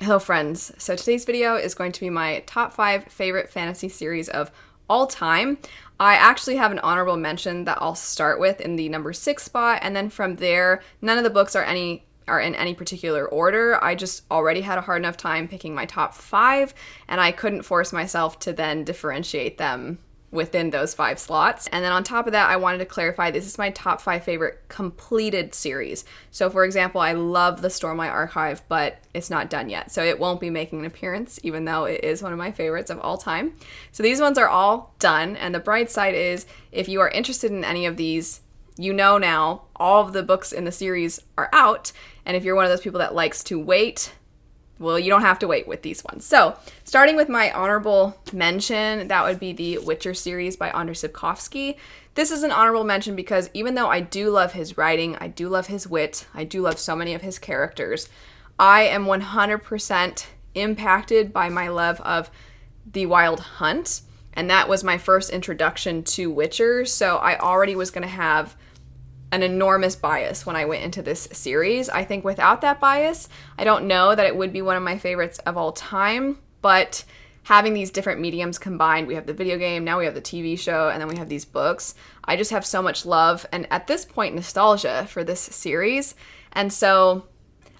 Hello friends, so today's video is going to be my top 5 favorite fantasy series of all time. I actually have an honorable mention that I'll start with in the number 6 spot, and then from there, none of the books are in any particular order. I just already had a hard enough time picking my top 5, and I couldn't force myself to then differentiate them within those 5 slots. And then on top of that, I wanted to clarify this is my top 5 favorite completed series. So for example, I love the Stormlight Archive, but it's not done yet, so it won't be making an appearance, even though it is one of my favorites of all time. So these ones are all done, and the bright side is if you are interested in any of these, you know now all of the books in the series are out, and if you're one of those people that likes to wait, well, you don't have to wait with these ones. So, starting with my honorable mention, that would be the Witcher series by Andrzej Sapkowski. This is an honorable mention because even though I do love his writing, I do love his wit, I do love so many of his characters, I am 100% impacted by my love of The Wild Hunt, and that was my first introduction to Witcher, so I already was going to have an enormous bias when I went into this series. I think without that bias, I don't know that it would be one of my favorites of all time, but having these different mediums combined, we have the video game, now we have the TV show, and then we have these books. I just have so much love, and at this point, nostalgia for this series, and so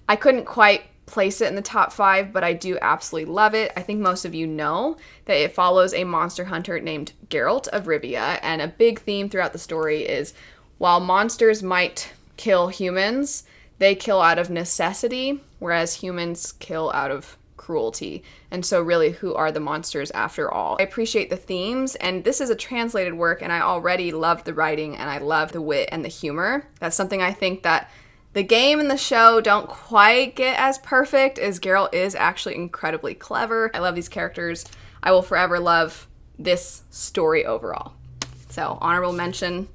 I couldn't quite place it in the top 5, but I do absolutely love it. I think most of you know that it follows a monster hunter named Geralt of Rivia, and a big theme throughout the story is while monsters might kill humans, they kill out of necessity, whereas humans kill out of cruelty. And so really, who are the monsters after all? I appreciate the themes, and this is a translated work, and I already love the writing, and I love the wit and the humor. That's something I think that the game and the show don't quite get as perfect, as Geralt is actually incredibly clever. I love these characters. I will forever love this story overall. So, honorable mention,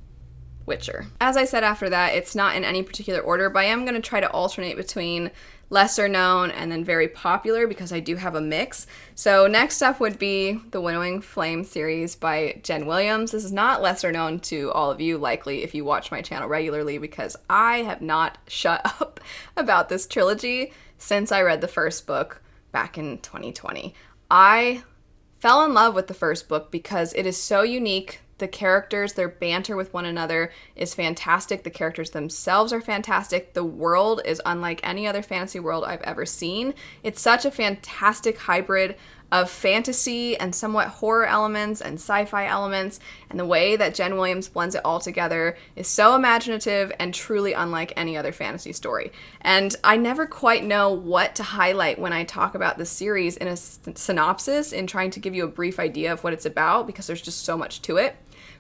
Witcher. As I said after that, it's not in any particular order, but I am going to try to alternate between lesser known and then very popular because I do have a mix. So next up would be the Winnowing Flame series by Jen Williams. This is not lesser known to all of you, likely, if you watch my channel regularly, because I have not shut up about this trilogy since I read the first book back in 2020. I fell in love with the first book because it is so unique. The characters, their banter with one another is fantastic. The characters themselves are fantastic. The world is unlike any other fantasy world I've ever seen. It's such a fantastic hybrid of fantasy and somewhat horror elements and sci-fi elements, and the way that Jen Williams blends it all together is so imaginative and truly unlike any other fantasy story. And I never quite know what to highlight when I talk about the series in a synopsis, in trying to give you a brief idea of what it's about, because there's just so much to it.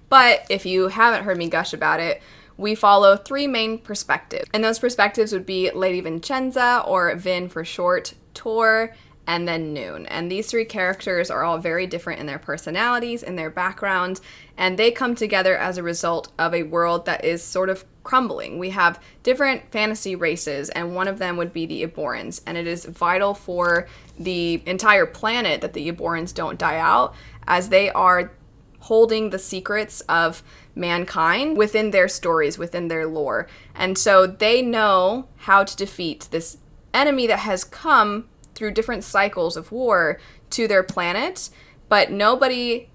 But if you haven't heard me gush about it, we follow 3 main perspectives. And those perspectives would be Lady Vincenza, or Vin for short, Tor, and then Noon. And these 3 characters are all very different in their personalities and their backgrounds, and they come together as a result of a world that is sort of crumbling. We have different fantasy races, and one of them would be the Eborans, and it is vital for the entire planet that the Eborans don't die out, as they are holding the secrets of mankind within their stories, within their lore. And so they know how to defeat this enemy that has come through different cycles of war to their planet, but nobody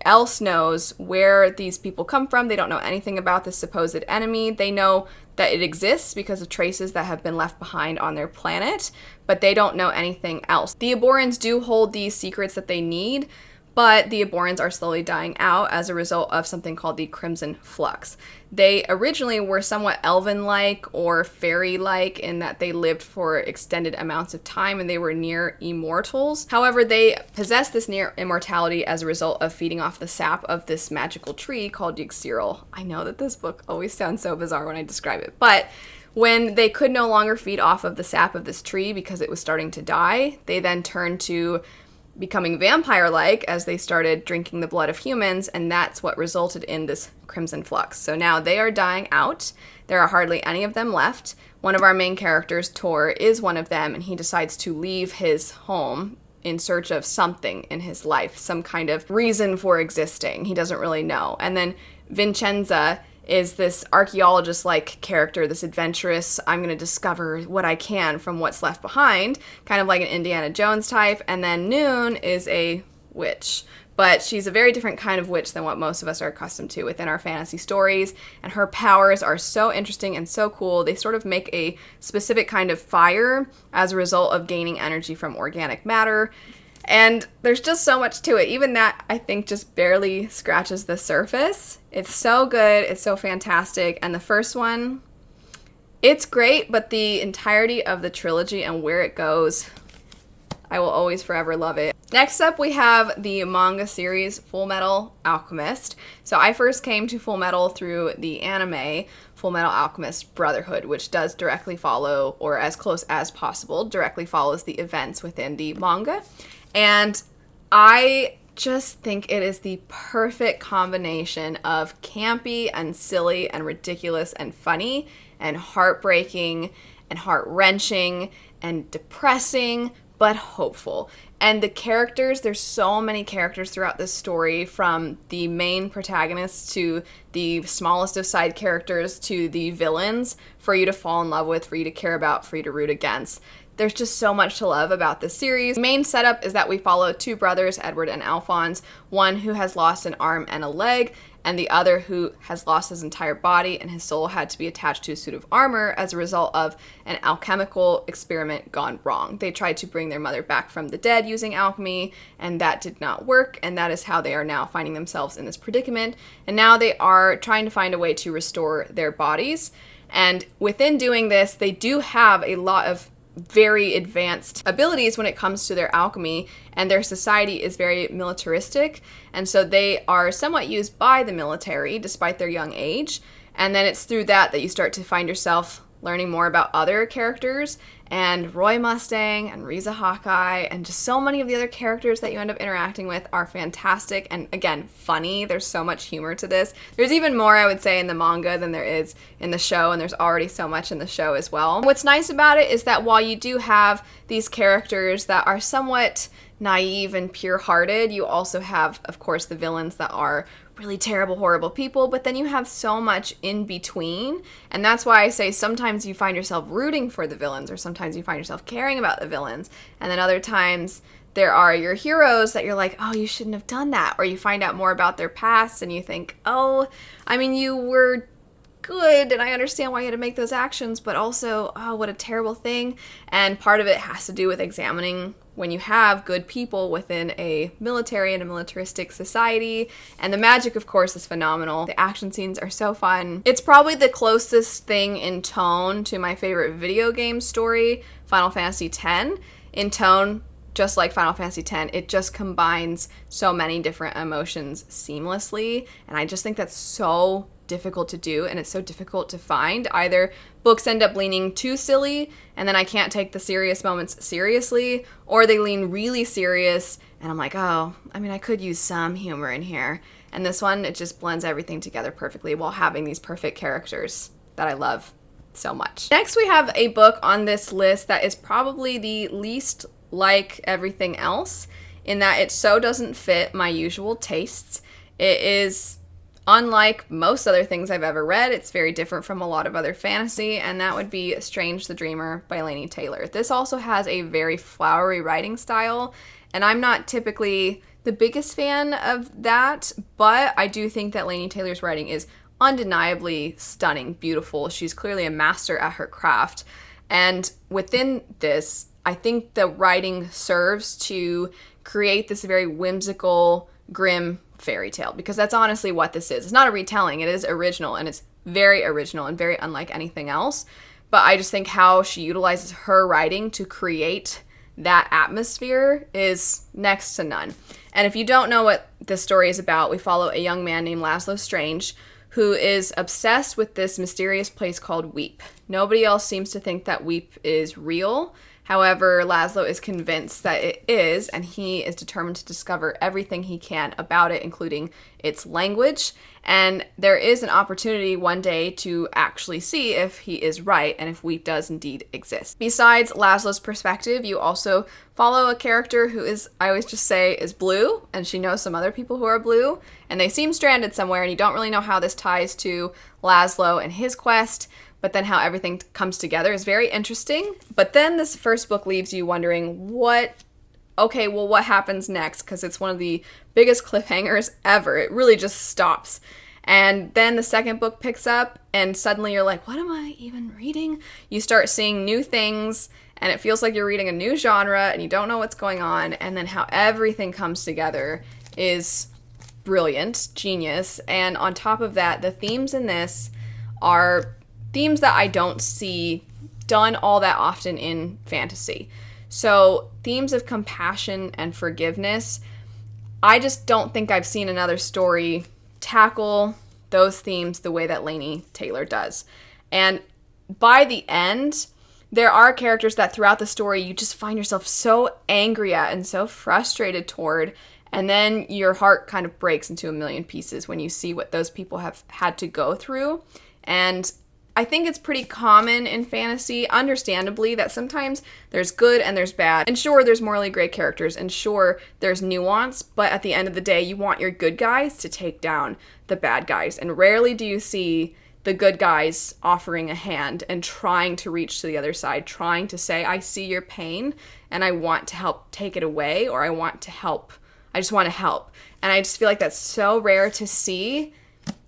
else knows where these people come from. They don't know anything about this supposed enemy. They know that it exists because of traces that have been left behind on their planet, but they don't know anything else. The Eborans do hold these secrets that they need, but the Eborans are slowly dying out as a result of something called the Crimson Flux. They originally were somewhat elven-like or fairy-like in that they lived for extended amounts of time and they were near immortals. However, they possess this near immortality as a result of feeding off the sap of this magical tree called Yggdrasil. I know that this book always sounds so bizarre when I describe it, but when they could no longer feed off of the sap of this tree because it was starting to die, they then turned to becoming vampire-like as they started drinking the blood of humans, and that's what resulted in this Crimson Flux. So now they are dying out. There are hardly any of them left. One of our main characters, Tor, is one of them, and he decides to leave his home in search of something in his life, some kind of reason for existing. He doesn't really know. And then Vincenza is this archaeologist-like character, this adventurous, I'm going to discover what I can from what's left behind, kind of like an Indiana Jones type. And then Noon is a witch, but she's a very different kind of witch than what most of us are accustomed to within our fantasy stories, and her powers are so interesting and so cool. They sort of make a specific kind of fire as a result of gaining energy from organic matter. And there's just so much to it. Even that, I think, just barely scratches the surface. It's so good. It's so fantastic. And the first one, it's great, but the entirety of the trilogy and where it goes, I will always forever love it. Next up, we have the manga series Fullmetal Alchemist. So I first came to Fullmetal through the anime Fullmetal Alchemist Brotherhood, which does directly follow, or as close as possible, directly follows the events within the manga. And I just think it is the perfect combination of campy and silly and ridiculous and funny and heartbreaking and heart-wrenching and depressing, but hopeful. And the characters, there's so many characters throughout this story, from the main protagonists to the smallest of side characters to the villains, for you to fall in love with, for you to care about, for you to root against. There's just so much to love about this series. The main setup is that we follow two brothers, Edward and Alphonse, one who has lost an arm and a leg, and the other who has lost his entire body, and his soul had to be attached to a suit of armor as a result of an alchemical experiment gone wrong. They tried to bring their mother back from the dead using alchemy, and that did not work, and that is how they are now finding themselves in this predicament. And now they are trying to find a way to restore their bodies. And within doing this, they do have a lot of very advanced abilities when it comes to their alchemy, and their society is very militaristic, and so they are somewhat used by the military despite their young age. And then it's through that you start to find yourself learning more about other characters, and Roy Mustang and Riza Hawkeye and just so many of the other characters that you end up interacting with are fantastic and, again, funny. There's so much humor to this. There's even more, I would say, in the manga than there is in the show, and there's already so much in the show as well. What's nice about it is that while you do have these characters that are somewhat naive and pure-hearted, you also have, of course, the villains that are really terrible, horrible people, but then you have so much in between, and that's why I say sometimes you find yourself rooting for the villains, or sometimes you find yourself caring about the villains, and then other times there are your heroes that you're like, oh, you shouldn't have done that, or you find out more about their past and you think, oh, I mean, you were good and I understand why you had to make those actions, but also, oh, what a terrible thing. And part of it has to do with examining when you have good people within a military and a militaristic society. And the magic, of course, is phenomenal. The action scenes are so fun. It's probably the closest thing in tone to my favorite video game story, Final Fantasy X. In tone, just like Final Fantasy X, it just combines so many different emotions seamlessly. And I just think that's so difficult to do, and it's so difficult to find. Either books end up leaning too silly and then I can't take the serious moments seriously, or they lean really serious and I'm like, oh, I mean, I could use some humor in here. And this one, it just blends everything together perfectly while having these perfect characters that I love so much. Next, we have a book on this list that is probably the least like everything else, in that it so doesn't fit my usual tastes. It is unlike most other things I've ever read. It's very different from a lot of other fantasy, and that would be Strange the Dreamer by Laini Taylor. This also has a very flowery writing style, and I'm not typically the biggest fan of that, but I do think that Laini Taylor's writing is undeniably stunning, beautiful. She's clearly a master at her craft, and within this, I think the writing serves to create this very whimsical, grim fairy tale, because that's honestly what this is. It's not a retelling, it is original, and it's very original and very unlike anything else. But I just think how she utilizes her writing to create that atmosphere is next to none. And if you don't know what this story is about, we follow a young man named Laszlo Strange who is obsessed with this mysterious place called Weep. Nobody else seems to think that Weep is real. However, Laszlo is convinced that it is, and he is determined to discover everything he can about it, including its language. And there is an opportunity one day to actually see if he is right and if wheat does indeed exist. Besides Laszlo's perspective, you also follow a character who is, I always just say, is blue, and she knows some other people who are blue, and they seem stranded somewhere, and you don't really know how this ties to Laszlo and his quest. But then how everything comes together is very interesting. But then this first book leaves you wondering what happens next? Because it's one of the biggest cliffhangers ever. It really just stops. And then the second book picks up and suddenly you're like, what am I even reading? You start seeing new things and it feels like you're reading a new genre and you don't know what's going on. And then how everything comes together is brilliant, genius. And on top of that, the themes in this are themes that I don't see done all that often in fantasy. So themes of compassion and forgiveness, I just don't think I've seen another story tackle those themes the way that Laini Taylor does. And by the end, there are characters that throughout the story you just find yourself so angry at and so frustrated toward, and then your heart kind of breaks into a million pieces when you see what those people have had to go through. And I think it's pretty common in fantasy, understandably, that sometimes there's good and there's bad. And sure, there's morally gray characters, and sure, there's nuance, but at the end of the day, you want your good guys to take down the bad guys. And rarely do you see the good guys offering a hand and trying to reach to the other side, trying to say, I see your pain, and I want to help take it away, or I just want to help. And I just feel like that's so rare to see.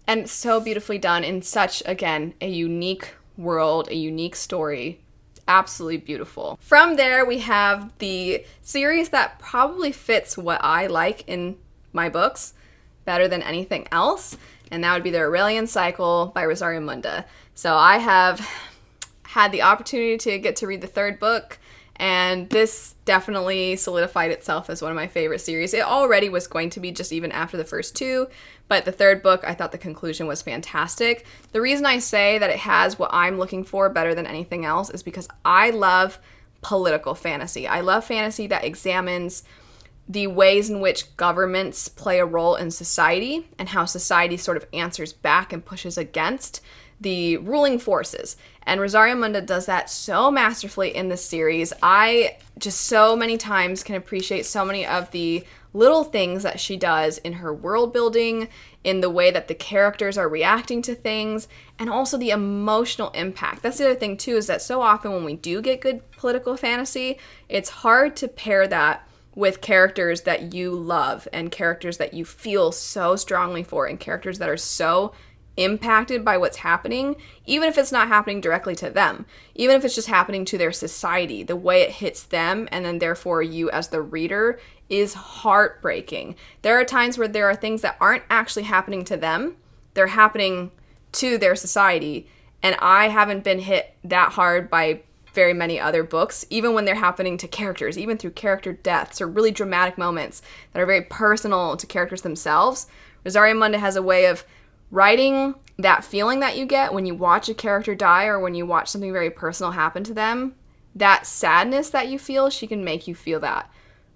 And so beautifully done in such, again, a unique world, a unique story. Absolutely beautiful. From there, we have the series that probably fits what I like in my books better than anything else, and that would be the Aurelian Cycle by Rosario Munda. So I have had the opportunity to get to read the third book, and this definitely solidified itself as one of my favorite series. It already was going to be just even after the first two, but the third book, I thought the conclusion was fantastic. The reason I say that it has what I'm looking for better than anything else is because I love political fantasy. I love fantasy that examines the ways in which governments play a role in society and how society sort of answers back and pushes against the ruling forces. And Rosario Munda does that so masterfully in this series. I just so many times can appreciate so many of the little things that she does in her world building, in the way that the characters are reacting to things, and also the emotional impact. That's the other thing too, is that so often when we do get good political fantasy, it's hard to pair that with characters that you love and characters that you feel so strongly for and characters that are so impacted by what's happening, even if it's not happening directly to them, even if it's just happening to their society, the way it hits them, and then therefore you as the reader, is heartbreaking. There are times where there are things that aren't actually happening to them, they're happening to their society, and I haven't been hit that hard by very many other books, even when they're happening to characters, even through character deaths or really dramatic moments that are very personal to characters themselves. Rosario Munda has a way of writing that feeling that you get when you watch a character die or when you watch something very personal happen to them. That sadness that you feel, she can make you feel that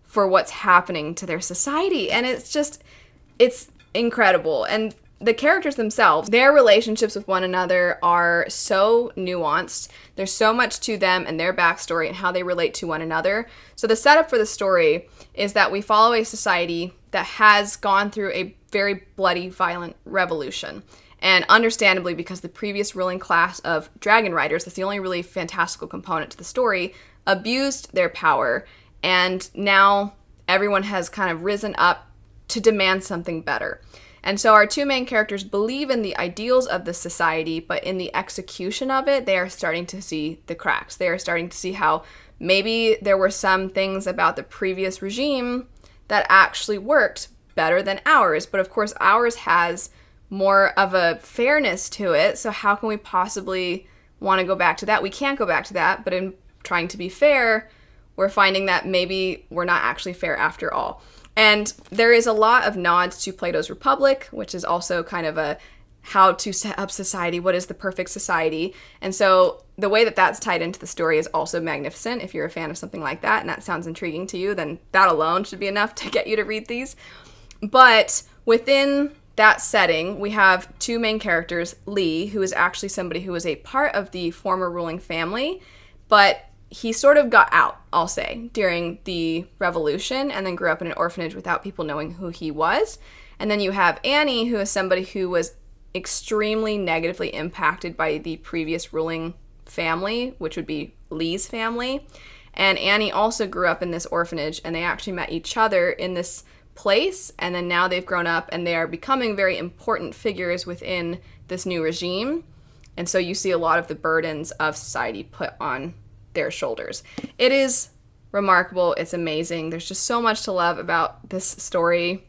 for what's happening to their society. And it's incredible. And the characters themselves, their relationships with one another are so nuanced. There's so much to them and their backstory and how they relate to one another. So the setup for the story is that we follow a society that has gone through a very bloody, violent revolution. And understandably, because the previous ruling class of dragon riders, that's the only really fantastical component to the story, abused their power. And now everyone has kind of risen up to demand something better. And so our two main characters believe in the ideals of the society, but in the execution of it, they are starting to see the cracks. They are starting to see how maybe there were some things about the previous regime that actually worked better than ours. But of course, ours has more of a fairness to it. So how can we possibly want to go back to that? We can't go back to that. But in trying to be fair, we're finding that maybe we're not actually fair after all. And there is a lot of nods to Plato's Republic, which is also kind of a how to set up society, what is the perfect society. And so the way that that's tied into the story is also magnificent. If you're a fan of something like that and that sounds intriguing to you, then that alone should be enough to get you to read these. But within that setting, we have two main characters, Lee, who is actually somebody who was a part of the former ruling family, but he sort of got out, I'll say, during the revolution and then grew up in an orphanage without people knowing who he was. And then you have Annie, who is somebody who was extremely negatively impacted by the previous ruling family, which would be Lee's family. And Annie also grew up in this orphanage, and they actually met each other in this place, and then now they've grown up and they are becoming very important figures within this new regime. And so you see a lot of the burdens of society put on their shoulders. It is remarkable. It's amazing. There's just so much to love about this story.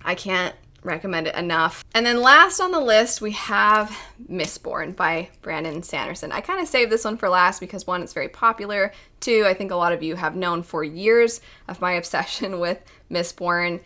I can't recommend it enough. And then last on the list, we have Mistborn by Brandon Sanderson. I kind of saved this one for last because, one, it's very popular. Two, I think a lot of you have known for years of my obsession with Mistborn.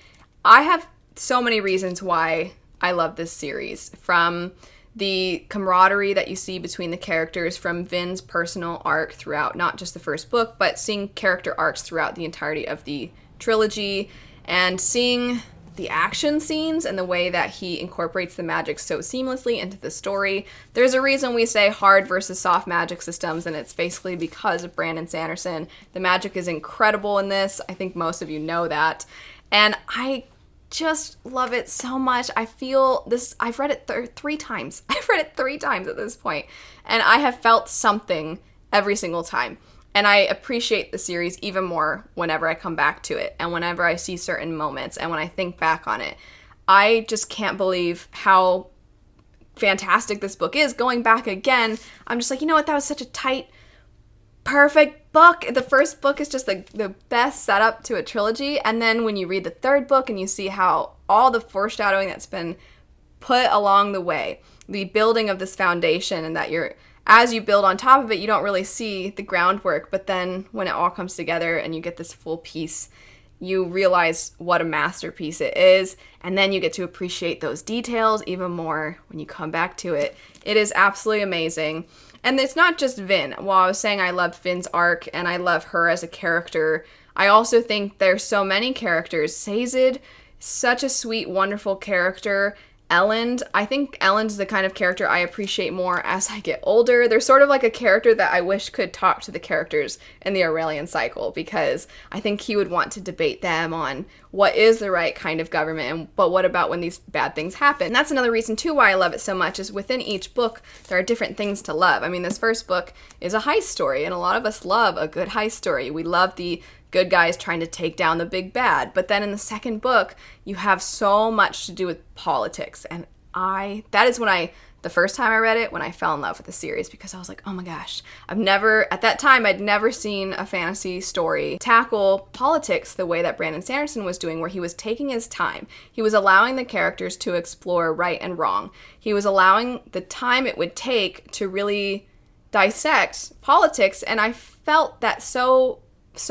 I have so many reasons why I love this series. From the camaraderie that you see between the characters, from Vin's personal arc throughout not just the first book, but seeing character arcs throughout the entirety of the trilogy, and seeing the action scenes and the way that he incorporates the magic so seamlessly into the story. There's a reason we say hard versus soft magic systems, and it's basically because of Brandon Sanderson. The magic is incredible in this. I think most of you know that. And I just love it so much. I feel this, I've read it three times. I've read it 3 times at this point, and I have felt something every single time. And I appreciate the series even more whenever I come back to it and whenever I see certain moments and when I think back on it. I just can't believe how fantastic this book is. Going back again, I'm just like, you know what, that was such a tight, perfect book. The first book is just the best setup to a trilogy. And then when you read the third book and you see how all the foreshadowing that's been put along the way, the building of this foundation, and that as you build on top of it, you don't really see the groundwork, but then when it all comes together and you get this full piece, you realize what a masterpiece it is, and then you get to appreciate those details even more when you come back to it. It is absolutely amazing. And it's not just Vin. While I was saying I loved Vin's arc and I love her as a character, I also think there's so many characters. Sazed, such a sweet, wonderful character. Elend, I think Elend's the kind of character I appreciate more as I get older. They're sort of like a character that I wish could talk to the characters in the Aurelian Cycle, because I think he would want to debate them on what is the right kind of government, but what about when these bad things happen? And that's another reason too why I love it so much, is within each book there are different things to love. I mean, this first book is a heist story, and a lot of us love a good heist story. We love the good guys trying to take down the big bad. But then in the second book, you have so much to do with politics. And that is the first time I read it, when I fell in love with the series, because I was like, oh my gosh, at that time, I'd never seen a fantasy story tackle politics the way that Brandon Sanderson was doing, where he was taking his time. He was allowing the characters to explore right and wrong. He was allowing the time it would take to really dissect politics, and I felt that so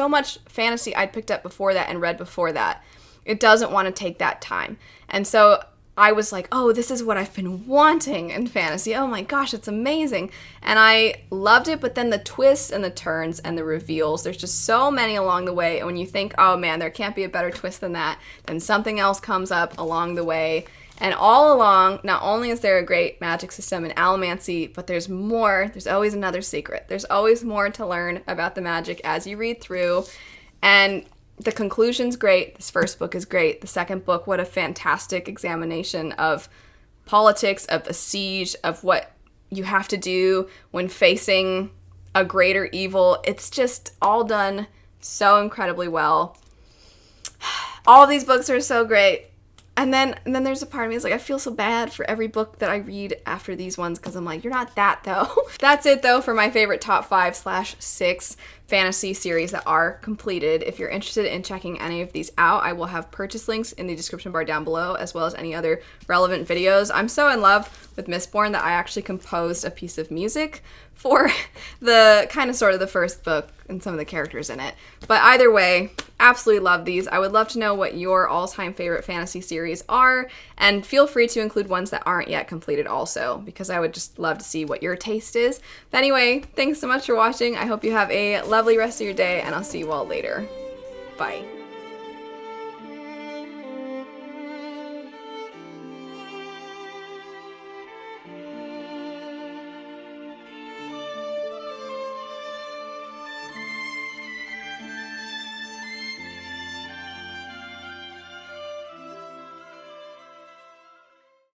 much fantasy I'd picked up before that and read before that, it doesn't want to take that time. And so I was like, oh, this is what I've been wanting in fantasy. Oh my gosh, it's amazing. And I loved it, but then the twists and the turns and the reveals, there's just so many along the way. And when you think, oh man, there can't be a better twist than that, then something else comes up along the way. And all along, not only is there a great magic system in Allomancy, but there's more. There's always another secret. There's always more to learn about the magic as you read through. And the conclusion's great. This first book is great. The second book, what a fantastic examination of politics, of a siege, of what you have to do when facing a greater evil. It's just all done so incredibly well. All of these books are so great. And then there's a part of me that's like, I feel so bad for every book that I read after these ones, because I'm like, you're not that though. That's it though for my favorite top 5/6 fantasy series that are completed. If you're interested in checking any of these out, I will have purchase links in the description bar down below, as well as any other relevant videos. I'm so in love with Mistborn that I actually composed a piece of music for the kind of sort of the first book and some of the characters in it. But either way, absolutely love these. I would love to know what your all-time favorite fantasy series are, and feel free to include ones that aren't yet completed also, because I would just love to see what your taste is. But anyway, thanks so much for watching. I hope you have a lovely rest of your day, and I'll see you all later. Bye.